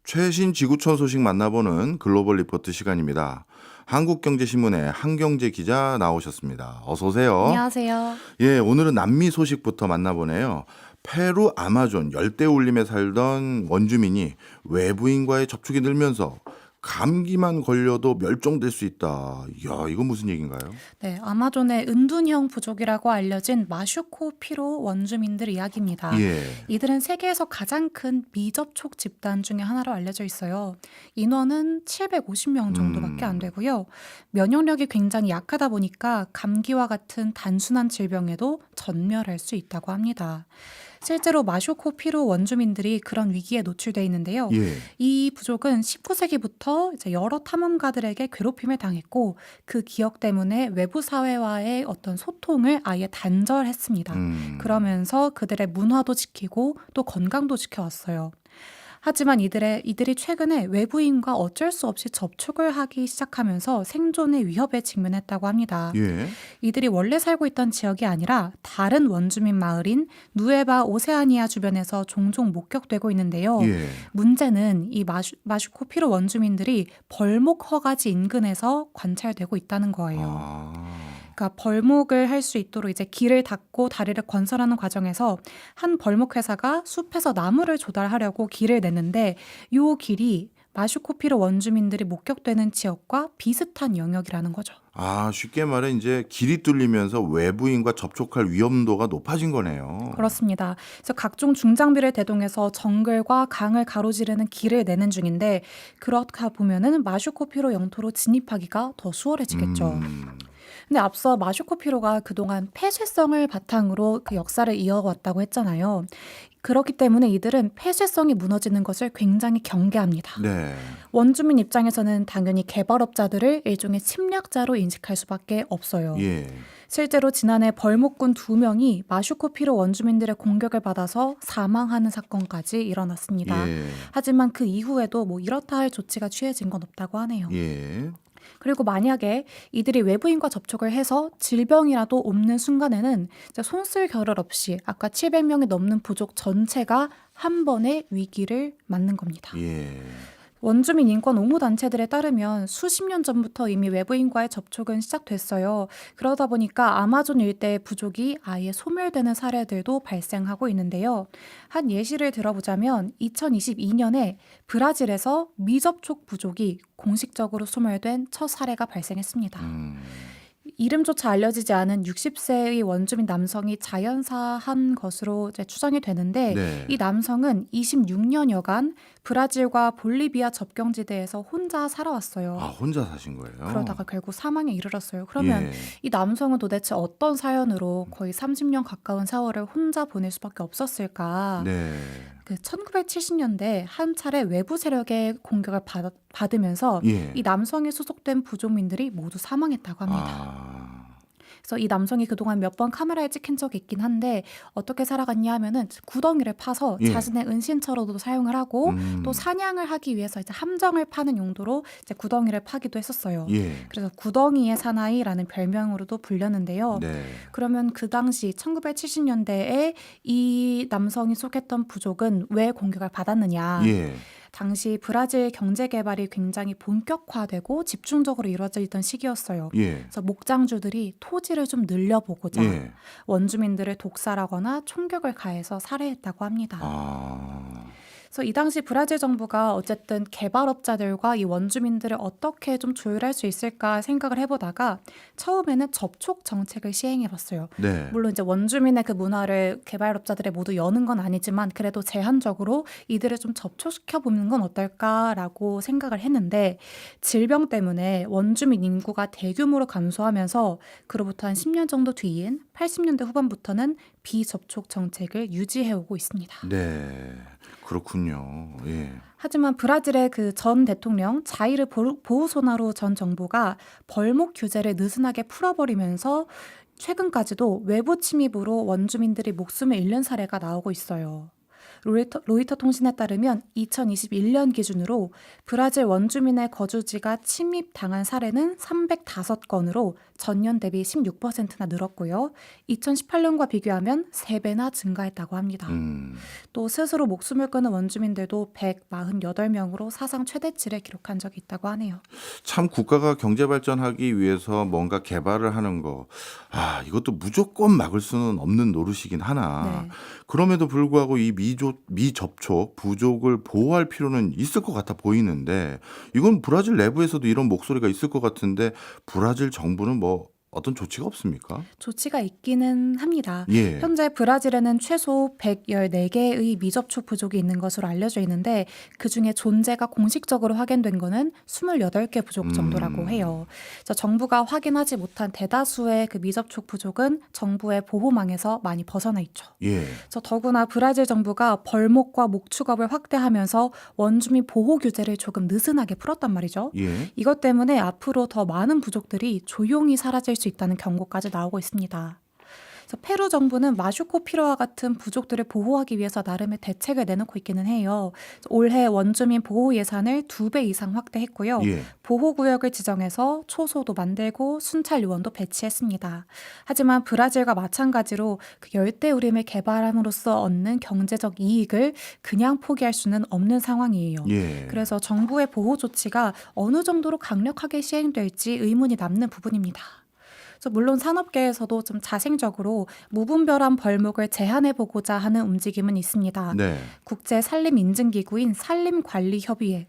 최신 지구촌 소식 만나보는 글로벌 리포트 시간입니다. 한국경제신문의 한경제 기자 나오셨습니다. 어서 오세요. 안녕하세요. 예, 오늘은 남미 소식부터 만나보네요. 페루 아마존 열대우림에 살던 원주민이 외부인과의 접촉이 늘면서 감기만 걸려도 멸종될 수 있다. 이야, 이건 무슨 얘기인가요? 네, 아마존의 은둔형 부족이라고 알려진 마슈코 피로 원주민들 이야기입니다. 예. 이들은 세계에서 가장 큰 미접촉 집단 중에 하나로 알려져 있어요. 인원은 750명 정도밖에 안 되고요. 면역력이 굉장히 약하다 보니까 감기와 같은 단순한 질병에도 전멸할 수 있다고 합니다. 실제로 마쇼코 피로 원주민들이 그런 위기에 노출돼 있는데요. 예. 이 부족은 19세기부터 이제 여러 탐험가들에게 괴롭힘을 당했고 그 기억 때문에 외부 사회와의 어떤 소통을 아예 단절했습니다. 그러면서 그들의 문화도 지키고 또 건강도 지켜왔어요. 하지만 이들이 최근에 외부인과 어쩔 수 없이 접촉을 하기 시작하면서 생존의 위협에 직면했다고 합니다. 예. 이들이 원래 살고 있던 지역이 아니라 다른 원주민 마을인 누에바 오세아니아 주변에서 종종 목격되고 있는데요. 예. 문제는 이 마슈코피로 원주민들이 벌목 허가지 인근에서 관찰되고 있다는 거예요. 아. 그러니까 벌목을 할 수 있도록 이제 길을 닫고 다리를 건설하는 과정에서 한 벌목 회사가 숲에서 나무를 조달하려고 길을 냈는데 이 길이 마슈코피로 원주민들이 목격되는 지역과 비슷한 영역이라는 거죠. 아, 쉽게 말해 이제 길이 뚫리면서 외부인과 접촉할 위험도가 높아진 거네요. 그렇습니다. 그래서 각종 중장비를 대동해서 정글과 강을 가로지르는 길을 내는 중인데 그렇다 보면은 마슈코피로 영토로 진입하기가 더 수월해지겠죠. 근데 앞서 마슈코피로가 그동안 폐쇄성을 바탕으로 그 역사를 이어왔다고 했잖아요. 그렇기 때문에 이들은 폐쇄성이 무너지는 것을 굉장히 경계합니다. 네. 원주민 입장에서는 당연히 개발업자들을 일종의 침략자로 인식할 수밖에 없어요. 예. 실제로 지난해 벌목군 2명이 마슈코피로 원주민들의 공격을 받아서 사망하는 사건까지 일어났습니다. 예. 하지만 그 이후에도 뭐 이렇다 할 조치가 취해진 건 없다고 하네요. 예. 그리고 만약에 이들이 외부인과 접촉을 해서 질병이라도 옮는 순간에는 이제 손쓸 겨를 없이 아까 700명이 넘는 부족 전체가 한 번에 위기를 맞는 겁니다. 예. 원주민 인권 옹호 단체들에 따르면 수십 년 전부터 이미 외부인과의 접촉은 시작됐어요. 그러다 보니까 아마존 일대의 부족이 아예 소멸되는 사례들도 발생하고 있는데요. 한 예시를 들어보자면 2022년에 브라질에서 미접촉 부족이 공식적으로 소멸된 첫 사례가 발생했습니다. 이름조차 알려지지 않은 60세의 원주민 남성이 자연사한 것으로 이제 추정이 되는데 네. 이 남성은 26년여간 브라질과 볼리비아 접경지대에서 혼자 살아왔어요. 아, 혼자 사신 거예요? 그러다가 결국 사망에 이르렀어요. 그러면 예. 이 남성은 도대체 어떤 사연으로 거의 30년 가까운 세월을 혼자 보낼 수밖에 없었을까? 네. 그 1970년대 한 차례 외부 세력의 공격을 받으면서 예. 이 남성에 소속된 부족민들이 모두 사망했다고 합니다. 아. 그래서 이 남성이 그동안 몇 번 카메라에 찍힌 적이 있긴 한데 어떻게 살아갔냐 하면은 구덩이를 파서 예. 자신의 은신처로도 사용을 하고 또 사냥을 하기 위해서 이제 함정을 파는 용도로 이제 구덩이를 파기도 했었어요. 예. 그래서 구덩이의 사나이라는 별명으로도 불렸는데요. 네. 그러면 그 당시 1970년대에 이 남성이 속했던 부족은 왜 공격을 받았느냐? 예. 당시 브라질 경제 개발이 굉장히 본격화되고 집중적으로 이루어지던 시기였어요. 예. 그래서 목장주들이 토지를 좀 늘려보고자 예. 원주민들을 독살하거나 총격을 가해서 살해했다고 합니다. 아. 그래서 이 당시 브라질 정부가 어쨌든 개발업자들과 이 원주민들을 어떻게 좀 조율할 수 있을까 생각을 해보다가 처음에는 접촉 정책을 시행해봤어요. 네. 물론 이제 원주민의 그 문화를 개발업자들에 모두 여는 건 아니지만 그래도 제한적으로 이들을 좀 접촉시켜 보는 건 어떨까라고 생각을 했는데 질병 때문에 원주민 인구가 대규모로 감소하면서 그로부터 한 10년 정도 뒤인 80년대 후반부터는 비접촉 정책을 유지해오고 있습니다. 네. 그렇군요. 예. 하지만 브라질의 그 전 대통령 자이르 보우소나루 전 정부가 벌목 규제를 느슨하게 풀어버리면서 최근까지도 외부 침입으로 원주민들이 목숨을 잃는 사례가 나오고 있어요. 로이터 통신에 따르면 2021년 기준으로 브라질 원주민의 거주지가 침입당한 사례는 305건으로 전년 대비 16%나 늘었고요. 2018년과 비교하면 3배나 증가했다고 합니다. 또 스스로 목숨을 끊은 원주민들도 148명으로 사상 최대치를 기록한 적이 있다고 하네요. 참 국가가 경제 발전하기 위해서 뭔가 개발을 하는 거, 이것도 무조건 막을 수는 없는 노릇이긴 하나. 네. 그럼에도 불구하고 이 미접촉 부족을 보호할 필요는 있을 것 같아 보이는데, 이건 브라질 내부에서도 이런 목소리가 있을 것 같은데, 브라질 정부는 뭐 어떤 조치가 없습니까? 조치가 있기는 합니다. 예. 현재 브라질에는 최소 114개의 미접촉 부족이 있는 것으로 알려져 있는데 그중에 존재가 공식적으로 확인된 거는 28개 부족 정도라고 해요. 그래서 정부가 확인하지 못한 대다수의 그 미접촉 부족은 정부의 보호망에서 많이 벗어나 있죠. 예. 그래서 더구나 브라질 정부가 벌목과 목축업을 확대하면서 원주민 보호 규제를 조금 느슨하게 풀었단 말이죠. 예. 이것 때문에 앞으로 더 많은 부족들이 조용히 사라질 수 있다는 경고까지 나오고 있습니다. 그래서 페루 정부는 마슈코피로와 같은 부족들을 보호하기 위해서 나름의 대책을 내놓고 있기는 해요. 그래서 올해 원주민 보호 예산을 2배 이상 확대했고요. 예. 보호구역을 지정해서 초소도 만들고 순찰 요원도 배치했습니다. 하지만 브라질과 마찬가지로 그 열대우림을 개발함으로써 얻는 경제적 이익을 그냥 포기할 수는 없는 상황이에요. 예. 그래서 정부의 보호 조치가 어느 정도로 강력하게 시행될지 의문이 남는 부분입니다. 그래서 물론 산업계에서도 좀 자생적으로 무분별한 벌목을 제한해보고자 하는 움직임은 있습니다. 네. 국제 산림 인증기구인 산림관리협의회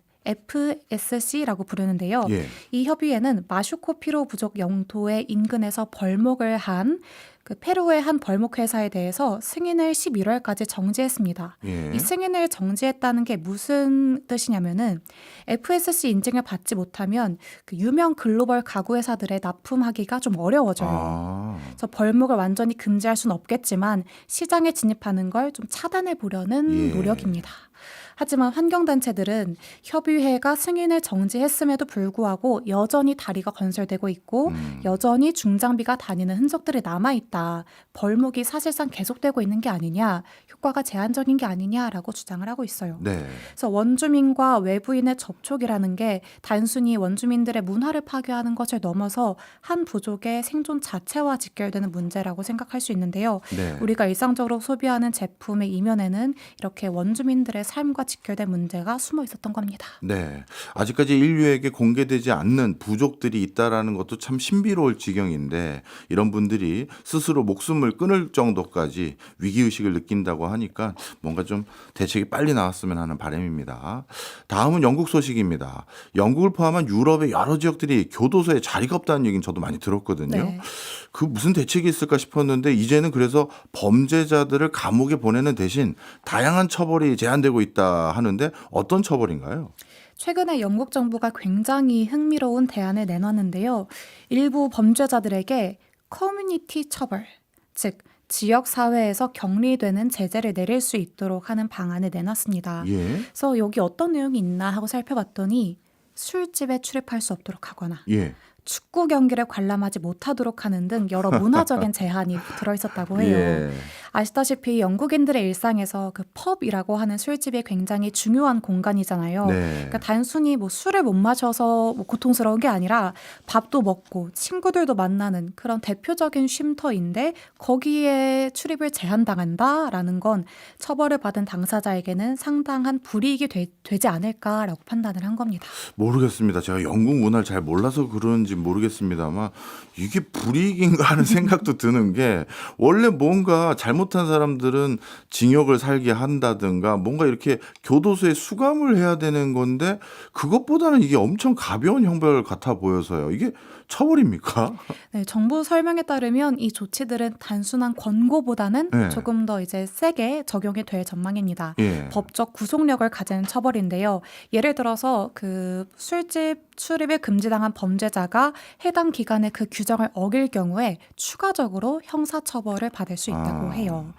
FSC라고 부르는데요. 예. 이 협의회는 마슈코피로 부족 영토의 인근에서 벌목을 한 그 페루의 한 벌목 회사에 대해서 승인을 11월까지 정지했습니다. 예. 이 승인을 정지했다는 게 무슨 뜻이냐면은 FSC 인증을 받지 못하면 그 유명 글로벌 가구 회사들에 납품하기가 좀 어려워져요. 그래서 벌목을 완전히 금지할 수는 없겠지만 시장에 진입하는 걸 좀 차단해 보려는 예. 노력입니다. 하지만 환경단체들은 협의회가 승인을 정지했음에도 불구하고 여전히 다리가 건설되고 있고 여전히 중장비가 다니는 흔적들이 남아있다. 벌목이 사실상 계속되고 있는 게 아니냐, 효과가 제한적인 게 아니냐라고 주장을 하고 있어요. 네. 그래서 원주민과 외부인의 접촉이라는 게 단순히 원주민들의 문화를 파괴하는 것을 넘어서 한 부족의 생존 자체와 직결되는 문제라고 생각할 수 있는데요. 네. 우리가 일상적으로 소비하는 제품의 이면에는 이렇게 원주민들의 삶과 직결된 문제가 숨어 있었던 겁니다. 네. 아직까지 인류에게 공개되지 않는 부족들이 있다라는 것도 참 신비로울 지경인데, 이런 분들이 스스로 목숨을 끊을 정도까지 위기의식을 느낀다고 하니까 뭔가 좀 대책이 빨리 나왔으면 하는 바람입니다. 다음은 영국 소식입니다. 영국을 포함한 유럽의 여러 지역들이 교도소에 자리가 없다는 얘기는 저도 많이 들었거든요. 네. 그 무슨 대책이 있을까 싶었는데 이제는 그래서 범죄자들을 감옥에 보내는 대신 다양한 처벌이 제한되고 있다 하는데, 어떤 처벌인가요? 최근에 영국 정부가 굉장히 흥미로운 대안을 내놨는데요. 일부 범죄자들에게 커뮤니티 처벌, 즉 지역 사회에서 격리되는 제재를 내릴 수 있도록 하는 방안을 내놨습니다. 예. 그래서 여기 어떤 내용이 있나 하고 살펴봤더니 술집에 출입할 수 없도록 하거나 예. 축구 경기를 관람하지 못하도록 하는 등 여러 문화적인 제한이 들어있었다고 해요. 예. 아시다시피 영국인들의 일상에서 그 펍이라고 하는 술집이 굉장히 중요한 공간이잖아요. 네. 그러니까 단순히 뭐 술을 못 마셔서 뭐 고통스러운 게 아니라 밥도 먹고 친구들도 만나는 그런 대표적인 쉼터인데 거기에 출입을 제한당한다라는 건 처벌을 받은 당사자에게는 상당한 불이익이 되지 않을까라고 판단을 한 겁니다. 모르겠습니다. 제가 영국 문화를 잘 몰라서 그런지 모르겠습니다만 이게 불이익인가 하는 생각도 드는 게, 원래 뭔가 잘못한 사람들은 징역을 살게 한다든가 뭔가 이렇게 교도소에 수감을 해야 되는 건데, 그것보다는 이게 엄청 가벼운 형벌 같아 보여서요. 이게 처벌입니까? 네, 정부 설명에 따르면 이 조치들은 단순한 권고보다는 네. 조금 더 이제 세게 적용이 될 전망입니다. 예. 법적 구속력을 가진 처벌인데요. 예를 들어서 그 술집 출입을 금지당한 범죄자가 해당 기간의 그 규정을 어길 경우에 추가적으로 형사처벌을 받을 수 있다고 해요.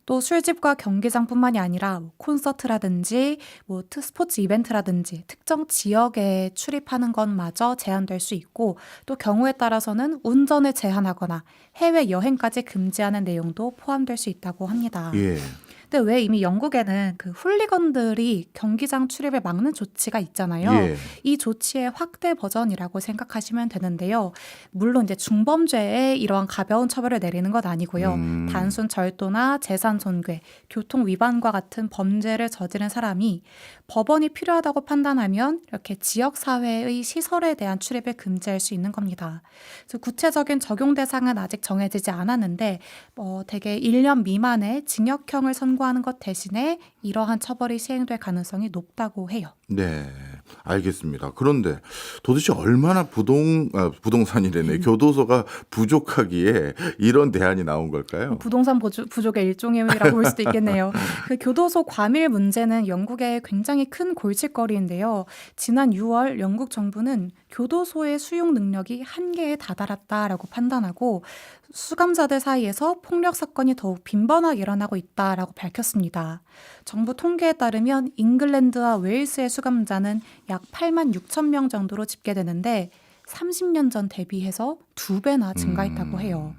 또 술집과 경기장뿐만이 아니라 뭐 콘서트라든지 뭐 스포츠 이벤트라든지 특정 지역에 출입하는 것마저 제한될 수 있고, 또 경우에 따라서는 운전을 제한하거나 해외 여행까지 금지하는 내용도 포함될 수 있다고 합니다. 예. 근데 왜 이미 영국에는 그 훌리건들이 경기장 출입을 막는 조치가 있잖아요. 예. 이 조치의 확대 버전이라고 생각하시면 되는데요. 물론 이제 중범죄에 이러한 가벼운 처벌을 내리는 것 아니고요. 단순 절도나 재산 손괴, 교통 위반과 같은 범죄를 저지른 사람이 법원이 필요하다고 판단하면 이렇게 지역 사회의 시설에 대한 출입을 금지할 수 있는 겁니다. 그래서 구체적인 적용 대상은 아직 정해지지 않았는데 대개 1년 미만의 징역형을 선고하는 것 대신에 이러한 처벌이 시행될 가능성이 높다고 해요. 네, 알겠습니다. 그런데 도대체 얼마나 부동산이래네. 교도소가 부족하기에 이런 대안이 나온 걸까요? 부동산 부족의 일종이라고 볼 수도 있겠네요. 그 교도소 과밀 문제는 영국의 굉장히 큰 골칫거리인데요. 지난 6월 영국 정부는 교도소의 수용 능력이 한계에 다다랐다라고 판단하고 수감자들 사이에서 폭력 사건이 더욱 빈번하게 일어나고 있다라고 밝혔습니다. 정부 통계에 따르면 잉글랜드와 웨일스의 수감자는 약 8만 6천 명 정도로 집계되는데 30년 전 대비해서 2배나 증가했다고 해요.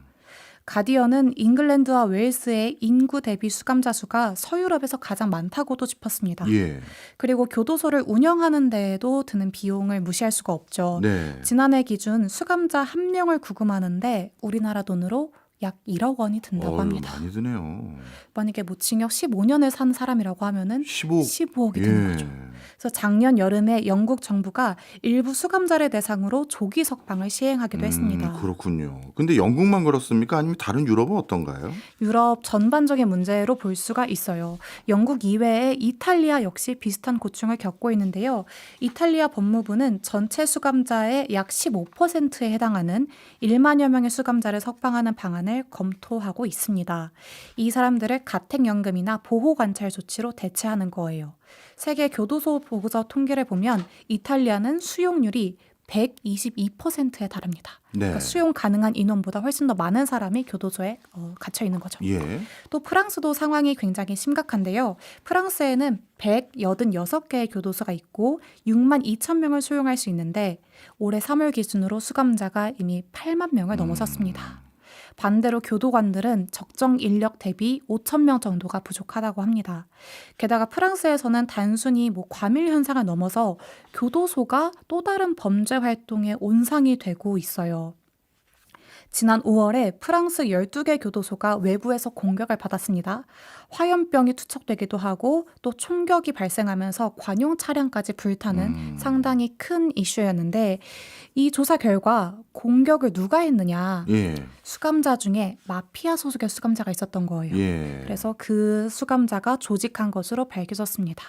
가디언은 잉글랜드와 웨일스의 인구 대비 수감자 수가 서유럽에서 가장 많다고도 짚었습니다. 예. 그리고 교도소를 운영하는 데에도 드는 비용을 무시할 수가 없죠. 네. 지난해 기준 수감자 한 명을 구금하는데 우리나라 돈으로 약 1억 원이 든다고 합니다. 많이 드네요. 만약에 뭐 징역 15년을 산 사람이라고 하면은 15억이 되는 거죠. 그래서 작년 여름에 영국 정부가 일부 수감자를 대상으로 조기 석방을 시행하기도 했습니다. 그렇군요. 근데 영국만 그렇습니까? 아니면 다른 유럽은 어떤가요? 유럽 전반적인 문제로 볼 수가 있어요. 영국 이외에 이탈리아 역시 비슷한 고충을 겪고 있는데요. 이탈리아 법무부는 전체 수감자의 약 15%에 해당하는 1만여 명의 수감자를 석방하는 방안을 검토하고 있습니다. 이 사람들을 가택연금이나 보호관찰 조치로 대체하는 거예요. 세계 교도소 보고서 통계를 보면 이탈리아는 수용률이 122%에 달합니다. 네. 그러니까 수용 가능한 인원보다 훨씬 더 많은 사람이 교도소에 갇혀 있는 거죠. 예. 또 프랑스도 상황이 굉장히 심각한데요. 프랑스에는 186개의 교도소가 있고 6만 2천 명을 수용할 수 있는데 올해 3월 기준으로 수감자가 이미 8만 명을 넘어섰습니다. 반대로 교도관들은 적정 인력 대비 5천 명 정도가 부족하다고 합니다. 게다가 프랑스에서는 단순히 과밀 현상을 넘어서 교도소가 또 다른 범죄 활동의 온상이 되고 있어요. 지난 5월에 프랑스 12개 교도소가 외부에서 공격을 받았습니다. 화염병이 투척되기도 하고 또 총격이 발생하면서 관용 차량까지 불타는 상당히 큰 이슈였는데 이 조사 결과 공격을 누가 했느냐. 예. 수감자 중에 마피아 소속의 수감자가 있었던 거예요. 예. 그래서 그 수감자가 조직한 것으로 밝혀졌습니다.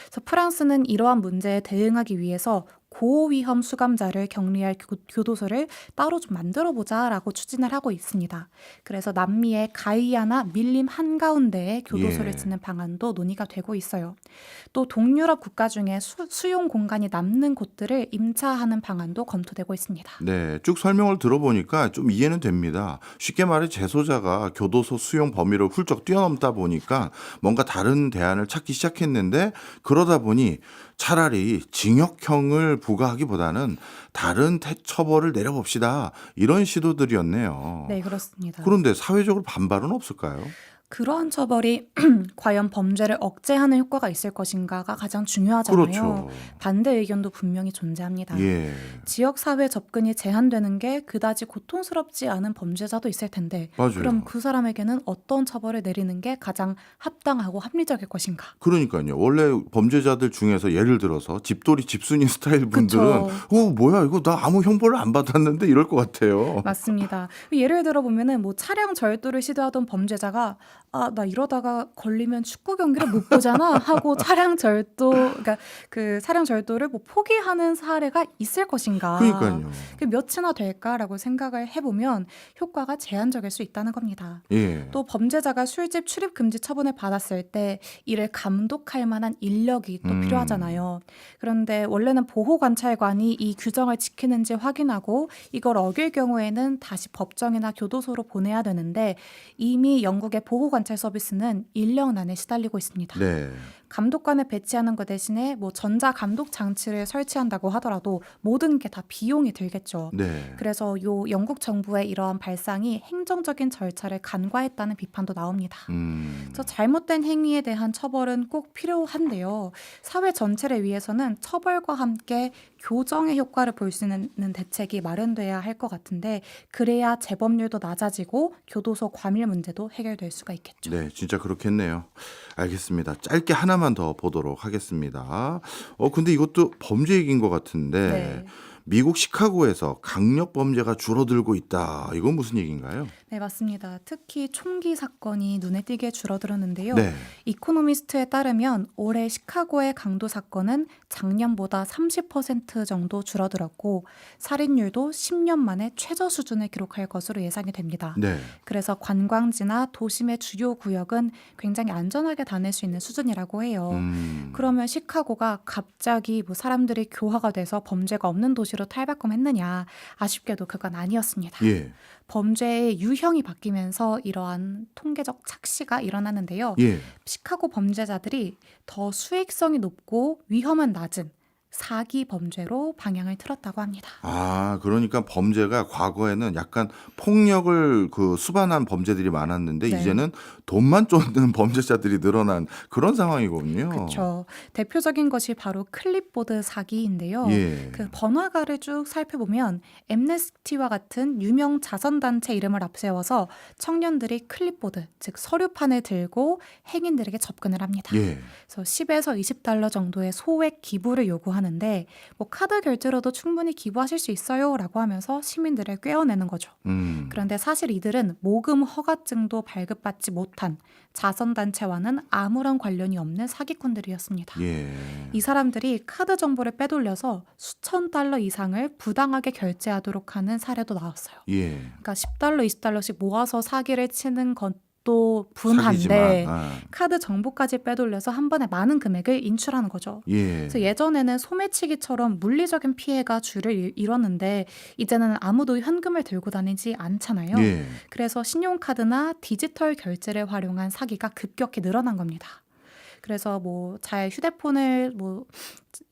그래서 프랑스는 이러한 문제에 대응하기 위해서 고위험 수감자를 격리할 교도소를 따로 좀 만들어보자라고 추진을 하고 있습니다. 그래서 남미의 가이아나 밀림 한가운데에 교도소를 예. 짓는 방안도 논의가 되고 있어요. 또 동유럽 국가 중에 수용 공간이 남는 곳들을 임차하는 방안도 검토되고 있습니다. 네, 쭉 설명을 들어보니까 좀 이해는 됩니다. 쉽게 말해 재소자가 교도소 수용 범위를 훌쩍 뛰어넘다 보니까 뭔가 다른 대안을 찾기 시작했는데 그러다 보니 차라리 징역형을 부과하기보다는 다른 처벌을 내려봅시다. 이런 시도들이었네요. 네, 그렇습니다. 그런데 사회적으로 반발은 없을까요? 그러한 처벌이 과연 범죄를 억제하는 효과가 있을 것인가가 가장 중요하잖아요. 그렇죠. 반대 의견도 분명히 존재합니다. 예. 지역사회 접근이 제한되는 게 그다지 고통스럽지 않은 범죄자도 있을 텐데 맞아요. 그럼 그 사람에게는 어떤 처벌을 내리는 게 가장 합당하고 합리적일 것인가? 그러니까요. 원래 범죄자들 중에서 예를 들어서 집돌이 집순이 스타일 분들은 그쵸. 뭐야 이거 나 아무 형벌을 안 받았는데 이럴 것 같아요. 맞습니다. 예를 들어 보면은 차량 절도를 시도하던 범죄자가 나 이러다가 걸리면 축구 경기를 못 보잖아 하고 그러니까 그 차량 절도를 포기하는 사례가 있을 것인가? 그러니까요. 그게 몇이나 될까라고 생각을 해보면 효과가 제한적일 수 있다는 겁니다. 예. 또 범죄자가 술집 출입 금지 처분을 받았을 때 이를 감독할 만한 인력이 또 필요하잖아요. 그런데 원래는 보호관찰관이 이 규정을 지키는지 확인하고 이걸 어길 경우에는 다시 법정이나 교도소로 보내야 되는데 이미 영국의 보호관찰관이 관찰 서비스는 인력난에 시달리고 있습니다. 네. 감독관을 배치하는 것 대신에 뭐 전자 감독 장치를 설치한다고 하더라도 모든 게 다 비용이 들겠죠. 네. 그래서 요 영국 정부의 이러한 발상이 행정적인 절차를 간과했다는 비판도 나옵니다. 그래서 잘못된 행위에 대한 처벌은 꼭 필요한데요. 사회 전체를 위해서는 처벌과 함께 교정의 효과를 볼 수 있는 대책이 마련돼야 할 것 같은데 그래야 재범률도 낮아지고 교도소 과밀 문제도 해결될 수가 있겠죠. 네, 진짜 그렇겠네요. 알겠습니다. 짧게 하나만 더 보도록 하겠습니다. 근데 이것도 범죄 얘기인 것 같은데 네. 미국 시카고에서 강력 범죄가 줄어들고 있다. 이건 무슨 얘기인가요? 네, 맞습니다. 특히 총기 사건이 눈에 띄게 줄어들었는데요. 네. 이코노미스트에 따르면 올해 시카고의 강도 사건은 작년보다 30% 정도 줄어들었고 살인율도 10년 만에 최저 수준을 기록할 것으로 예상이 됩니다. 네. 그래서 관광지나 도심의 주요 구역은 굉장히 안전하게 다닐 수 있는 수준이라고 해요. 그러면 시카고가 갑자기 뭐 사람들이 교화가 돼서 범죄가 없는 도시로 탈바꿈했느냐? 아쉽게도 그건 아니었습니다. 예. 범죄의 유형이 바뀌면서 이러한 통계적 착시가 일어나는데요. 예. 시카고 범죄자들이 더 수익성이 높고 위험은 낮은 사기 범죄로 방향을 틀었다고 합니다. 그러니까 범죄가 과거에는 약간 폭력을 수반한 범죄들이 많았는데 네. 이제는 돈만 쫓는 범죄자들이 늘어난 그런 상황이군요. 그렇죠. 대표적인 것이 바로 클립보드 사기인데요. 예. 그 번화가를 쭉 살펴보면 엠네스티와 같은 유명 자선단체 이름을 앞세워서 청년들이 클립보드, 즉 서류판을 들고 행인들에게 접근을 합니다. 예. 그래서 10에서 20달러 정도의 소액 기부를 요구하는데 뭐 카드 결제로도 충분히 기부하실 수 있어요라고 하면서 시민들을 꿰어내는 거죠. 그런데 사실 이들은 모금 허가증도 발급받지 못한 자선단체와는 아무런 관련이 없는 사기꾼들이었습니다. 예. 이 사람들이 카드 정보를 빼돌려서 수천 달러 이상을 부당하게 결제하도록 하는 사례도 나왔어요. 예. 그러니까 10달러, 20달러씩 모아서 사기를 치는 것도 사기지만. 분한데 카드 정보까지 빼돌려서 한 번에 많은 금액을 인출하는 거죠. 예. 그래서 예전에는 소매치기처럼 물리적인 피해가 줄을 이뤘는데 이제는 아무도 현금을 들고 다니지 않잖아요. 예. 그래서 신용카드나 디지털 결제를 활용한 사기가 급격히 늘어난 겁니다. 그래서 뭐 잘 휴대폰을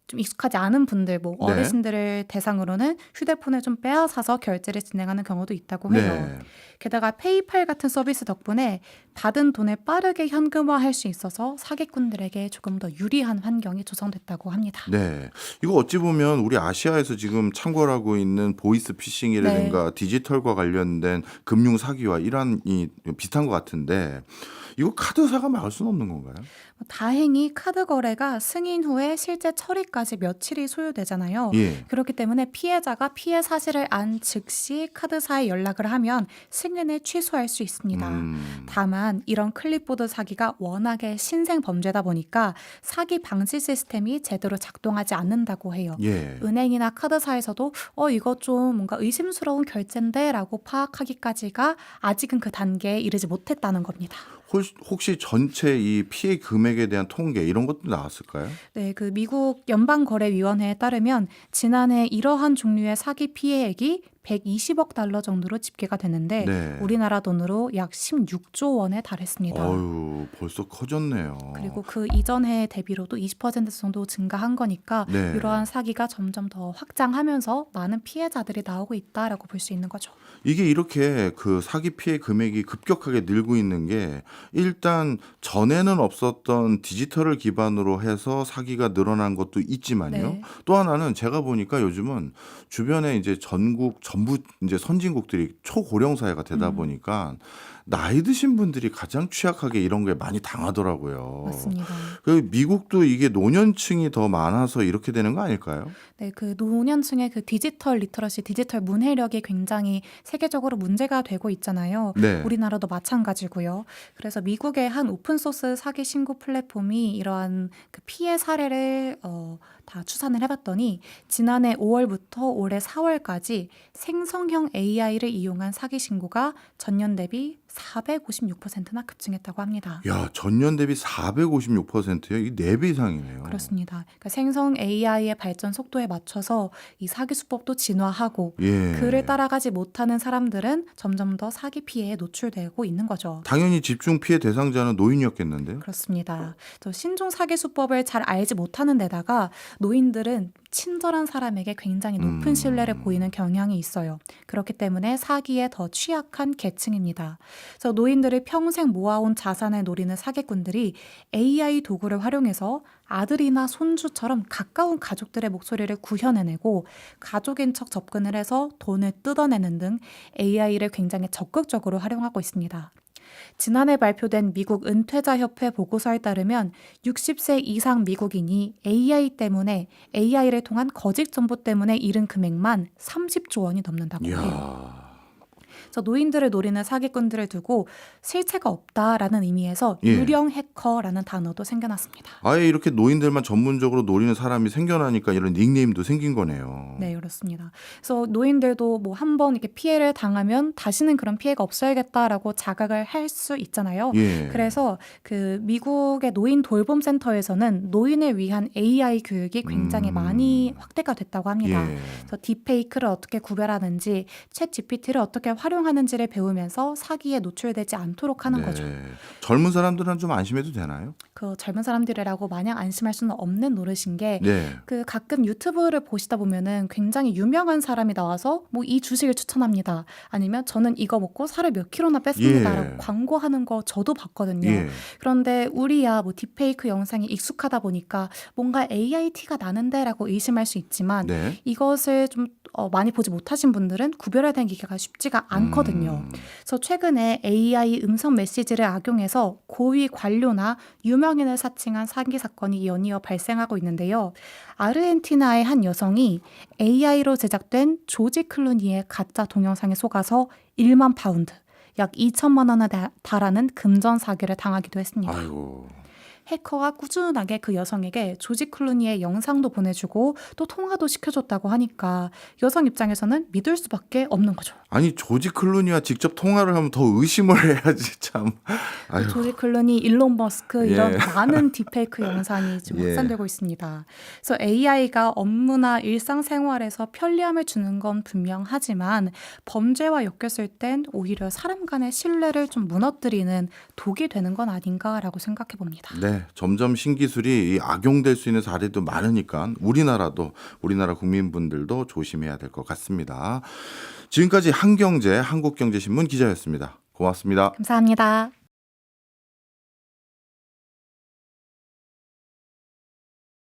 좀 익숙하지 않은 분들, 네. 어르신들을 대상으로는 휴대폰을 좀 빼앗아서 결제를 진행하는 경우도 있다고 해요. 네. 게다가 페이팔 같은 서비스 덕분에 받은 돈을 빠르게 현금화할 수 있어서 사기꾼들에게 조금 더 유리한 환경이 조성됐다고 합니다. 네. 이거 어찌 보면 우리 아시아에서 지금 창궐하고 있는 보이스 피싱이라든가 디지털과 관련된 금융 사기와 이란이 비슷한 것 같은데 이거 카드사가 막을 수는 없는 건가요? 다행히 카드 거래가 승인 후에 실제 처리까지 며칠이 소요되잖아요. 예. 그렇기 때문에 피해자가 피해 사실을 안 즉시 카드사에 연락을 하면 승인을 취소할 수 있습니다. 다만 이런 클립보드 사기가 워낙에 신생 범죄다 보니까 사기 방지 시스템이 제대로 작동하지 않는다고 해요. 예. 은행이나 카드사에서도 이거 좀 뭔가 의심스러운 결제인데 라고 파악하기까지가 아직은 그 단계에 이르지 못했다는 겁니다. 혹시 전체 이 피해 금액에 대한 통계 이런 것도 나왔을까요? 네, 그 미국 연방거래위원회에 따르면 지난해 이러한 종류의 사기 피해액이 120억 달러 정도로 집계가 되는데 네. 우리나라 돈으로 약 16조 원에 달했습니다. 어유, 벌써 커졌네요. 그리고 그 이전 해 대비로도 20% 정도 증가한 거니까 네. 이러한 사기가 점점 더 확장하면서 많은 피해자들이 나오고 있다라고 볼 수 있는 거죠. 이게 이렇게 그 사기 피해 금액이 급격하게 늘고 있는 게 일단 전에는 없었던 디지털을 기반으로 해서 사기가 늘어난 것도 있지만요. 네. 또 하나는 제가 보니까 요즘은 주변에 이제 전부 이제 선진국들이 초고령 사회가 되다 보니까 나이 드신 분들이 가장 취약하게 이런 게 많이 당하더라고요. 맞습니다. 그 미국도 이게 노년층이 더 많아서 이렇게 되는 거 아닐까요? 네, 그 노년층의 그 디지털 리터러시, 디지털 문해력이 굉장히 세계적으로 문제가 되고 있잖아요. 네. 우리나라도 마찬가지고요. 그래서 미국의 한 오픈소스 사기 신고 플랫폼이 이러한 그 피해 사례를 다 추산을 해봤더니 지난해 5월부터 올해 4월까지 생성형 AI를 이용한 사기 신고가 전년 대비 456%나 급증했다고 합니다. 야, 전년 대비 456%요? 이 4배 이상이네요. 그렇습니다. 그러니까 생성 AI의 발전 속도에 맞춰서 이 사기 수법도 진화하고 예. 그를 따라가지 못하는 사람들은 점점 더 사기 피해에 노출되고 있는 거죠. 당연히 집중 피해 대상자는 노인이었겠는데요? 그렇습니다. 또 신종 사기 수법을 잘 알지 못하는 데다가 노인들은 친절한 사람에게 굉장히 높은 신뢰를 보이는 경향이 있어요. 그렇기 때문에 사기에 더 취약한 계층입니다. 그래서 노인들을 평생 모아온 자산을 노리는 사기꾼들이 AI 도구를 활용해서 아들이나 손주처럼 가까운 가족들의 목소리를 구현해내고 가족인 척 접근을 해서 돈을 뜯어내는 등 AI를 굉장히 적극적으로 활용하고 있습니다. 지난해 발표된 미국 은퇴자협회 보고서에 따르면 60세 이상 미국인이 AI를 통한 거짓 정보 때문에 잃은 금액만 30조 원이 넘는다고 해요. 이야. 그래서 노인들을 노리는 사기꾼들을 두고 실체가 없다라는 의미에서 예. 유령 해커라는 단어도 생겨났습니다. 아예 이렇게 노인들만 전문적으로 노리는 사람이 생겨나니까 이런 닉네임도 생긴 거네요. 네, 그렇습니다. 그래서 노인들도 뭐 한 번 이렇게 피해를 당하면 다시는 그런 피해가 없어야겠다라고 자각을 할 수 있잖아요. 예. 그래서 그 미국의 노인 돌봄 센터에서는 노인을 위한 AI 교육이 굉장히 많이 확대가 됐다고 합니다. 예. 그래서 딥페이크를 어떻게 구별하는지, 챗 GPT를 어떻게 활용하는지를 배우면서 사기에 노출되지 않도록 하는 거죠. 젊은 사람들은 좀 안심해도 되나요? 그 젊은 사람들이라고 마냥 안심할 수는 없는 노릇인 게 네. 그 가끔 유튜브를 보시다 보면은 굉장히 유명한 사람이 나와서 뭐 이 주식을 추천합니다. 아니면 저는 이거 먹고 살을 몇 킬로나 뺐습니다라고 예. 광고하는 거 저도 봤거든요. 예. 그런데 우리야 뭐 딥페이크 영상이 익숙하다 보니까 뭔가 AIT가 나는데라고 의심할 수 있지만 네. 이것을 좀 많이 보지 못하신 분들은 구별해내기가 쉽지가 않거든요. 그래서 최근에 AI 음성 메시지를 악용해서 고위 관료나 유명인을 사칭한 사기 사건이 연이어 발생하고 있는데요. 아르헨티나의 한 여성이 AI로 제작된 조지 클루니의 가짜 동영상에 속아서 1만 파운드, 약 2천만 원에 달하는 금전 사기를 당하기도 했습니다. 아이고. 해커가 꾸준하게 그 여성에게 조지 클루니의 영상도 보내주고 또 통화도 시켜줬다고 하니까 여성 입장에서는 믿을 수밖에 없는 거죠. 아니 조지 클루니와 직접 통화를 하면 더 의심을 해야지 참. 아유. 조지 클루니, 일론 머스크 이런 예. 많은 딥페이크 영상이 지금 예. 확산되고 있습니다. 그래서 AI가 업무나 일상생활에서 편리함을 주는 건 분명하지만 범죄와 엮였을 땐 오히려 사람 간의 신뢰를 좀 무너뜨리는 독이 되는 건 아닌가라고 생각해 봅니다. 네, 점점 신기술이 악용될 수 있는 사례도 많으니까 우리나라 국민분들도 조심해야 될 것 같습니다. 지금까지 한경제 한국경제신문 기자였습니다. 고맙습니다. 감사합니다.